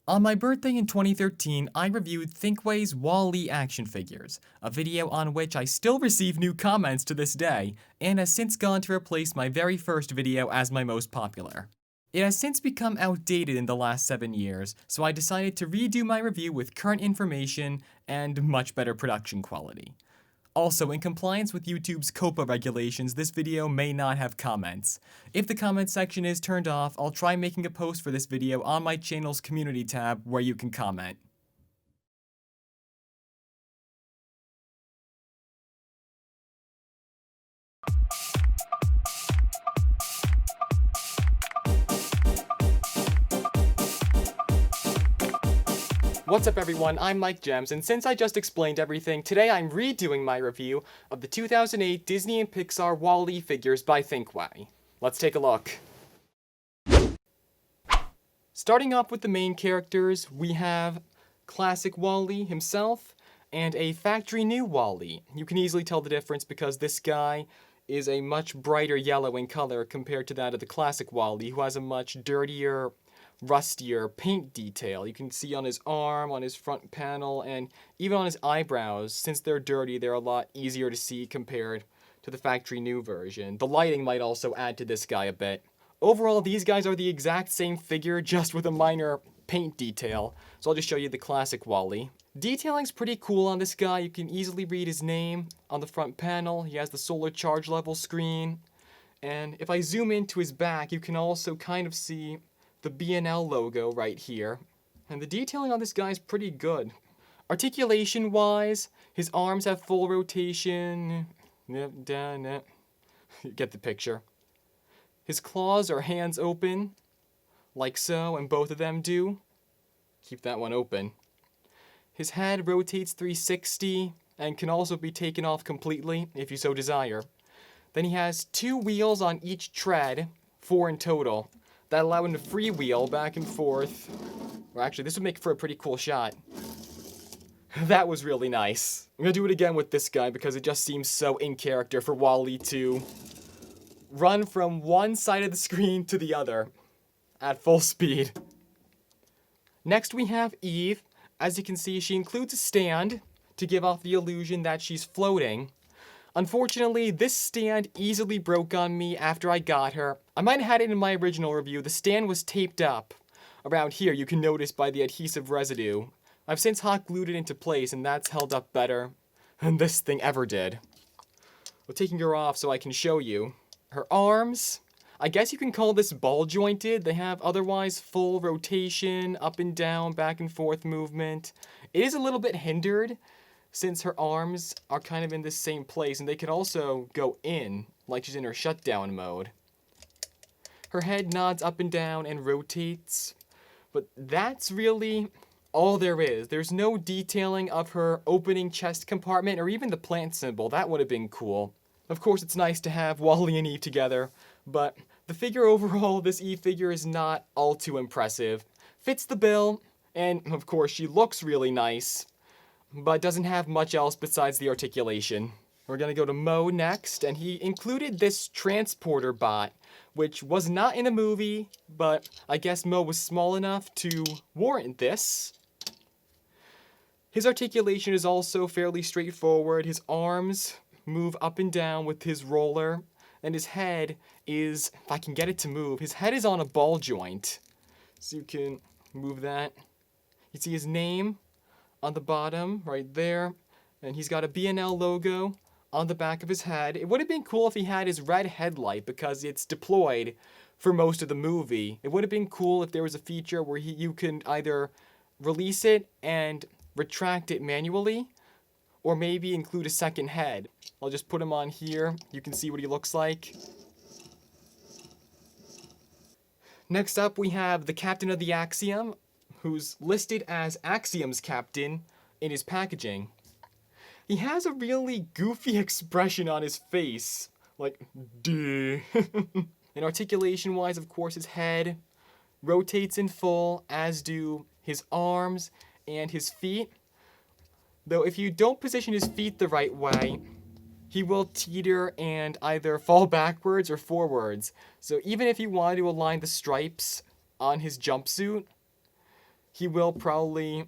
On my birthday in 2013, I reviewed Thinkway's Wall-E action figures, a video on which I still receive new comments to this day, and has since gone to replace my very first video as my most popular. It has since become outdated in the last 7 years, so I decided to redo my review with current information and much better production quality. Also, in compliance with YouTube's COPPA regulations, this video may not have comments. If the comment section is turned off, I'll try making a post for this video on my channel's community tab where you can comment. What's up everyone, I'm MikeJehmsz, and since I just explained everything, today I'm redoing my review of the 2008 Disney and Pixar Wall-E figures by Thinkway. Let's take a look. Starting off with the main characters, we have classic Wall-E himself, and a factory new Wall-E. You can easily tell the difference because this guy is a much brighter yellow in color compared to that of the classic Wall-E, who has a much dirtier, rustier paint detail. You can see on his arm, on his front panel, and even on his eyebrows. Since they're dirty, they're a lot easier to see compared to the factory new version. The lighting might also add to this guy a bit. Overall, these guys are the exact same figure, just with a minor paint detail. So I'll just show you the classic Wall-E. Detailing's pretty cool on this guy. You can easily read his name on the front panel. He has the solar charge level screen. And if I zoom into his back, you can also kind of see the B&L logo right here. And the detailing on this guy is pretty good. Articulation-wise, his arms have full rotation. You get the picture. His claws are hands open, like so, and both of them do. Keep that one open. His head rotates 360 and can also be taken off completely if you so desire. Then he has 2 wheels on each tread, 4 in total, that allow him to freewheel back and forth. Or actually, this would make for a pretty cool shot. That was really nice. I'm gonna do it again with this guy because it just seems so in character for Wall-E to run from one side of the screen to the other at full speed. Next we have Eve. As you can see, she includes a stand to give off the illusion that she's floating. Unfortunately, this stand easily broke on me after I got her. I might have had it in my original review. The stand was taped up. Around here, you can notice by the adhesive residue. I've since hot glued it into place, and that's held up better than this thing ever did. Well, taking her off so I can show you. Her arms, I guess you can call this ball jointed. They have otherwise full rotation, up and down, back and forth movement. It is a little bit hindered since her arms are kind of in the same place, and they can also go in, like she's in her shutdown mode. Her head nods up and down and rotates, but that's really all there is. There's no detailing of her opening chest compartment or even the plant symbol. That would have been cool. Of course, it's nice to have Wall-E and Eve together, but the figure overall, this Eve figure is not all too impressive. Fits the bill, and of course, she looks really nice, but doesn't have much else besides the articulation. We're gonna go to Mo next, and he included this transporter bot, which was not in the movie, but I guess Mo was small enough to warrant this. His articulation is also fairly straightforward. His arms move up and down with his roller, and his head is, if I can get it to move, his head is on a ball joint. So you can move that. You see his name on the bottom, right there, and he's got a B&L logo on the back of his head. It would have been cool if he had his red headlight because it's deployed for most of the movie. It would have been cool if there was a feature where you can either release it and retract it manually, or maybe include a second head. I'll just put him on here. You can see what he looks like. Next up, we have the captain of the Axiom, who's listed as Axiom's captain in his packaging. He has a really goofy expression on his face, like, duh. And articulation-wise, of course, his head rotates in full, as do his arms and his feet. Though if you don't position his feet the right way, he will teeter and either fall backwards or forwards. So even if you wanted to align the stripes on his jumpsuit, he will probably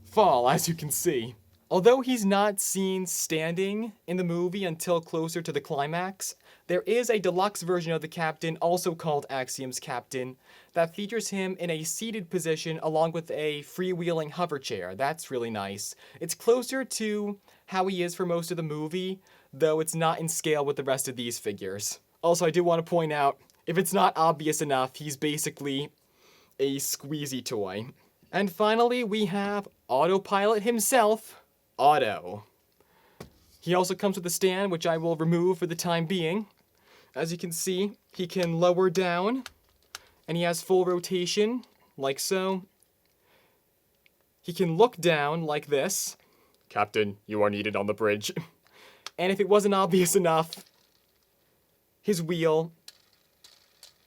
fall, as you can see. Although he's not seen standing in the movie until closer to the climax, there is a deluxe version of the Captain, also called Axiom's Captain, that features him in a seated position along with a freewheeling hover chair. That's really nice. It's closer to how he is for most of the movie, though it's not in scale with the rest of these figures. Also, I do want to point out, if it's not obvious enough, he's basically a squeezy toy. And finally, we have Autopilot himself, Otto. He also comes with a stand, which I will remove for the time being. As you can see, he can lower down, and he has full rotation, like so. He can look down, like this. Captain, you are needed on the bridge. And if it wasn't obvious enough, his wheel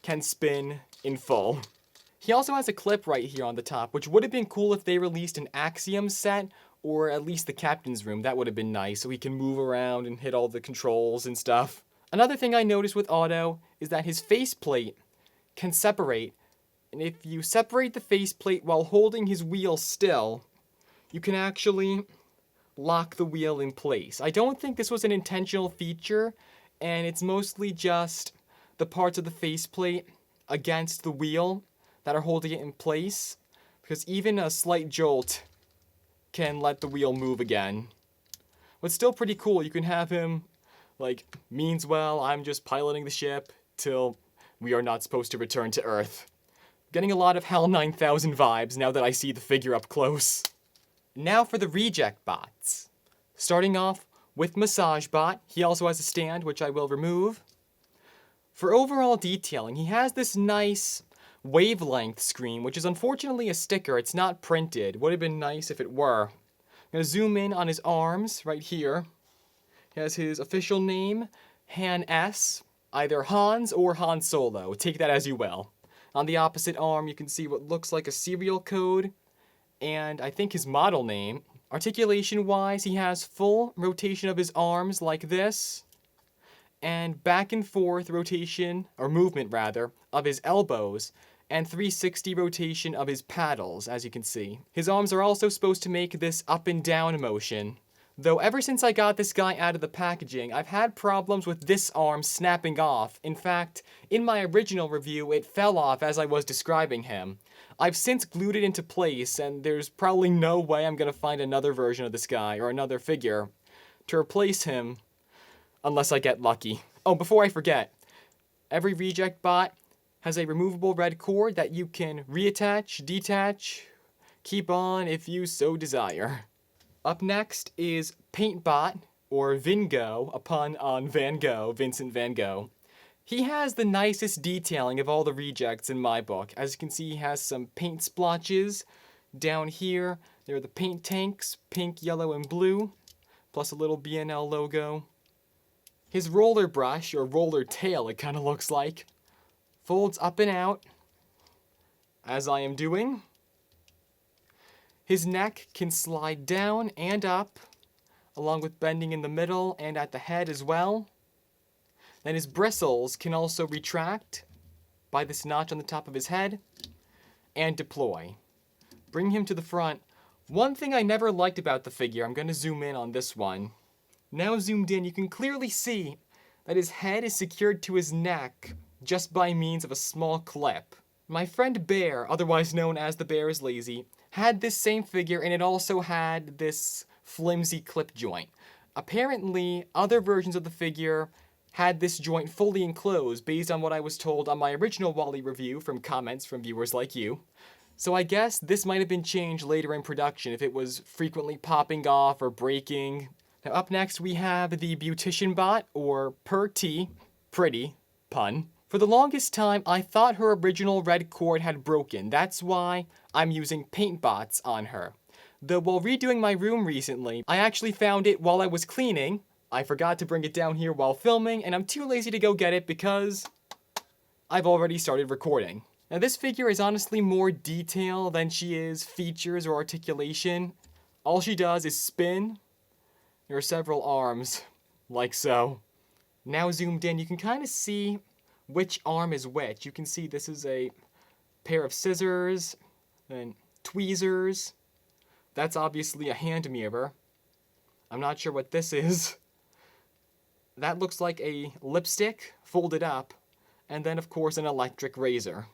can spin in full. He also has a clip right here on the top, which would have been cool if they released an Axiom set, or at least the Captain's room. That would have been nice, so he can move around and hit all the controls and stuff. Another thing I noticed with Otto is that his faceplate can separate, and if you separate the faceplate while holding his wheel still, you can actually lock the wheel in place. I don't think this was an intentional feature, and it's mostly just the parts of the faceplate against the wheel that are holding it in place, because even a slight jolt can let the wheel move again. But still pretty cool. You can have him, like, means well, I'm just piloting the ship till we are not supposed to return to Earth. Getting a lot of HAL 9000 vibes now that I see the figure up close. Now for the reject bots. Starting off with Massage Bot. He also has a stand, which I will remove. For overall detailing, he has this nice wavelength screen, which is unfortunately a sticker. It's not printed. Would have been nice if it were. I'm going to zoom in on his arms right here. He has his official name, Han S, either Hans or Han Solo. Take that as you will. On the opposite arm, you can see what looks like a serial code, and I think his model name. Articulation-wise, he has full rotation of his arms like this, and back and forth rotation, or movement rather, of his elbows, and 360 rotation of his paddles, as you can see. His arms are also supposed to make this up and down motion. Though ever since I got this guy out of the packaging, I've had problems with this arm snapping off. In fact, in my original review, it fell off as I was describing him. I've since glued it into place, and there's probably no way I'm going to find another version of this guy, or another figure, to replace him, unless I get lucky. Oh, before I forget, every reject bot has a removable red cord that you can reattach, detach, keep on if you so desire. Up next is Paintbot, or Vingo, a pun on Van Gogh, Vincent van Gogh. He has the nicest detailing of all the rejects in my book. As you can see, he has some paint splotches. Down here, there are the paint tanks, pink, yellow, and blue, plus a little BNL logo. His roller brush, or roller tail it kind of looks like, folds up and out, as I am doing. His neck can slide down and up, along with bending in the middle and at the head as well. Then his bristles can also retract by this notch on the top of his head and deploy. Bring him to the front. One thing I never liked about the figure, I'm going to zoom in on this one. Now zoomed in, you can clearly see that his head is secured to his neck just by means of a small clip. My friend Bear, otherwise known as the Bear is Lazy, had this same figure, and it also had this flimsy clip joint. Apparently, other versions of the figure had this joint fully enclosed based on what I was told on my original Wally review from comments from viewers like you. So I guess this might have been changed later in production if it was frequently popping off or breaking. Now up next we have the Beautician Bot, or Per-T, pretty, pun. For the longest time, I thought her original red cord had broken. That's why I'm using paint bots on her. Though while redoing my room recently, I actually found it while I was cleaning. I forgot to bring it down here while filming, and I'm too lazy to go get it because I've already started recording. Now this figure is honestly more detail than she is features or articulation. All she does is spin. There are several arms, like so. Now zoomed in, you can kind of see which arm is which. You can see this is a pair of scissors, and tweezers. That's obviously a hand mirror. I'm not sure what this is. That looks like a lipstick folded up. And then, of course, an electric razor.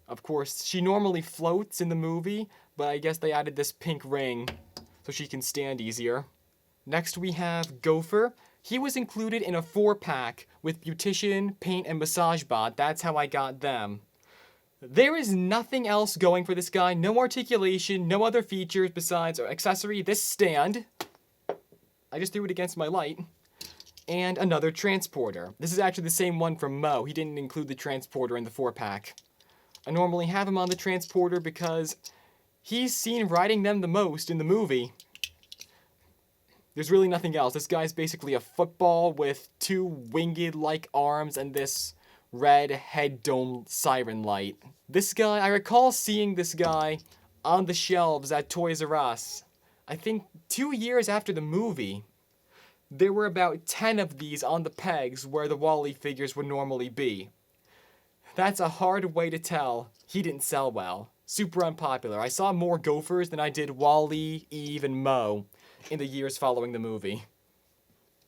Of course, she normally floats in the movie, but I guess they added this pink ring so she can stand easier. Next we have Gopher. He was included in a 4-pack with beautician, paint, and massage bot. That's how I got them. There is nothing else going for this guy. No articulation, no other features besides accessory, this stand. I just threw it against my light. And another transporter. This is actually the same one from Mo. He didn't include the transporter in the 4-pack. I normally have him on the transporter because he's seen riding them the most in the movie. There's really nothing else. This guy's basically a football with 2 winged-like arms and this red head dome siren light. This guy, I recall seeing this guy on the shelves at Toys R Us. I think 2 years after the movie. There were about 10 of these on the pegs where the Wall-E figures would normally be. That's a hard way to tell he didn't sell well. Super unpopular. I saw more Gophers than I did Wall-E, Eve, and Mo in the years following the movie.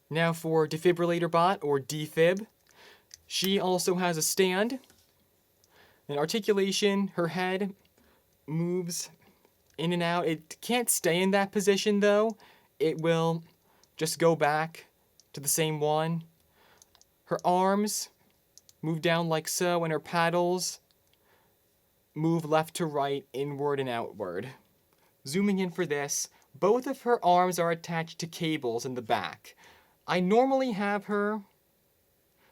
Now for Defibrillator Bot, or Defib. She also has a stand. An articulation, her head moves in and out. It can't stay in that position though. It will just go back to the same one. Her arms move down like so, and her paddles move left to right, inward and outward. Zooming in for this, both of her arms are attached to cables in the back. I normally have her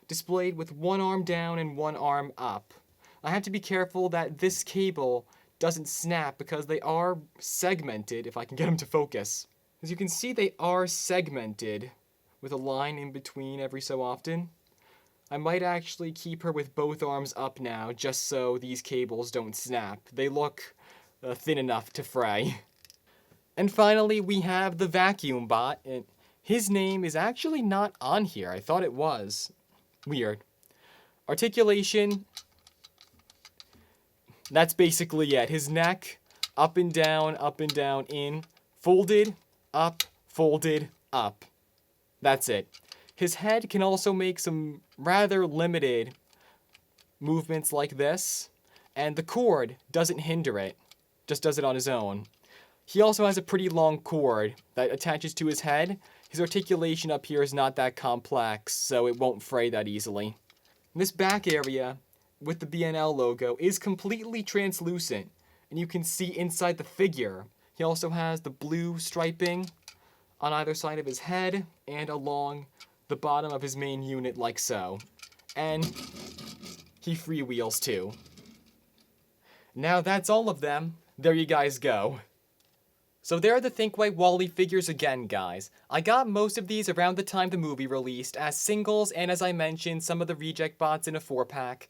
displayed with one arm down and one arm up. I have to be careful that this cable doesn't snap because they are segmented, if I can get them to focus. As you can see, they are segmented with a line in between every so often. I might actually keep her with both arms up now, just so these cables don't snap. They look thin enough to fray. And finally, we have the Vacuum Bot. And his name is actually not on here. I thought it was. Weird. Articulation. That's basically it. His neck, up and down, in. Folded, up, That's it. His head can also make some rather limited movements like this, and the cord doesn't hinder it, just does it on his own. He also has a pretty long cord that attaches to his head. His articulation up here is not that complex, so it won't fray that easily. This back area with the BNL logo is completely translucent, and you can see inside the figure. He also has the blue striping on either side of his head and along the bottom of his main unit like so. And he freewheels too. Now that's all of them. There you guys go. So there are the Thinkway Wall-E figures again, guys. I got most of these around the time the movie released as singles, and as I mentioned, some of the reject bots in a 4-pack.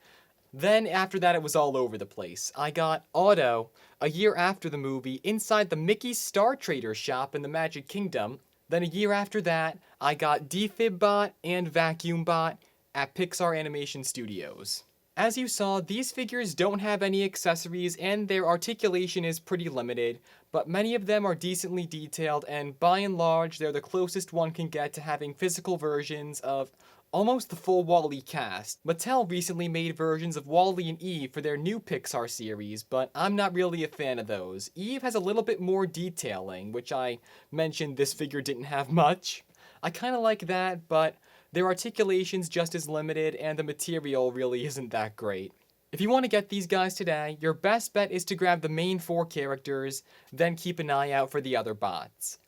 Then after that it was all over the place. I got Auto a year after the movie inside the Mickey Star Trader shop in the Magic Kingdom. Then a year after that, I got Defib Bot and Vacuum Bot at Pixar Animation Studios. As you saw, these figures don't have any accessories and their articulation is pretty limited, but many of them are decently detailed, and by and large, they're the closest one can get to having physical versions of almost the full Wall-E cast. Mattel recently made versions of Wall-E and Eve for their new Pixar series, but I'm not really a fan of those. Eve has a little bit more detailing, which I mentioned this figure didn't have much. I kinda like that, but their articulation's just as limited, and the material really isn't that great. If you want to get these guys today, your best bet is to grab the main 4 characters, then keep an eye out for the other bots.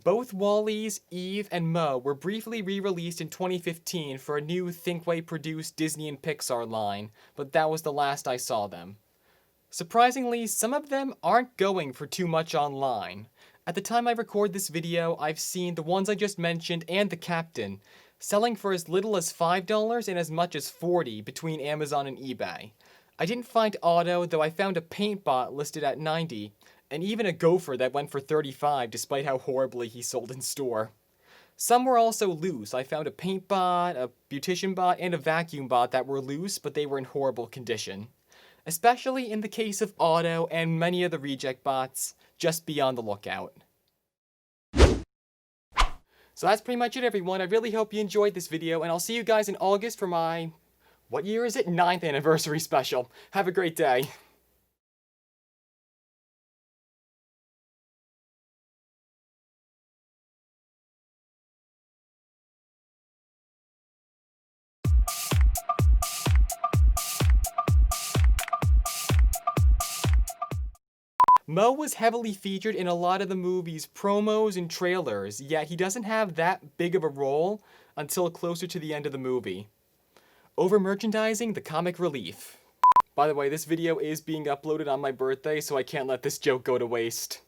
Both Wall-E's, Eve, and Mo were briefly re-released in 2015 for a new Thinkway-produced Disney and Pixar line, but that was the last I saw them. Surprisingly, some of them aren't going for too much online. At the time I record this video, I've seen the ones I just mentioned and the Captain selling for as little as $5 and as much as $40 between Amazon and eBay. I didn't find Auto, though I found a paint bot listed at $90, and even a Gopher that went for $35 despite how horribly he sold in store. Some were also loose. I found a paint bot, a beautician bot, and a vacuum bot that were loose, but they were in horrible condition. especially in the case of Otto and many of the reject bots. Just be on the lookout. So that's pretty much it, everyone. I really hope you enjoyed this video, and I'll see you guys in August for my, what year is it? 9th anniversary special. Have a great day. Mo was heavily featured in a lot of the movie's promos and trailers, yet he doesn't have that big of a role until closer to the end of the movie. Over-merchandising the comic relief. By the way, this video is being uploaded on my birthday, so I can't let this joke go to waste.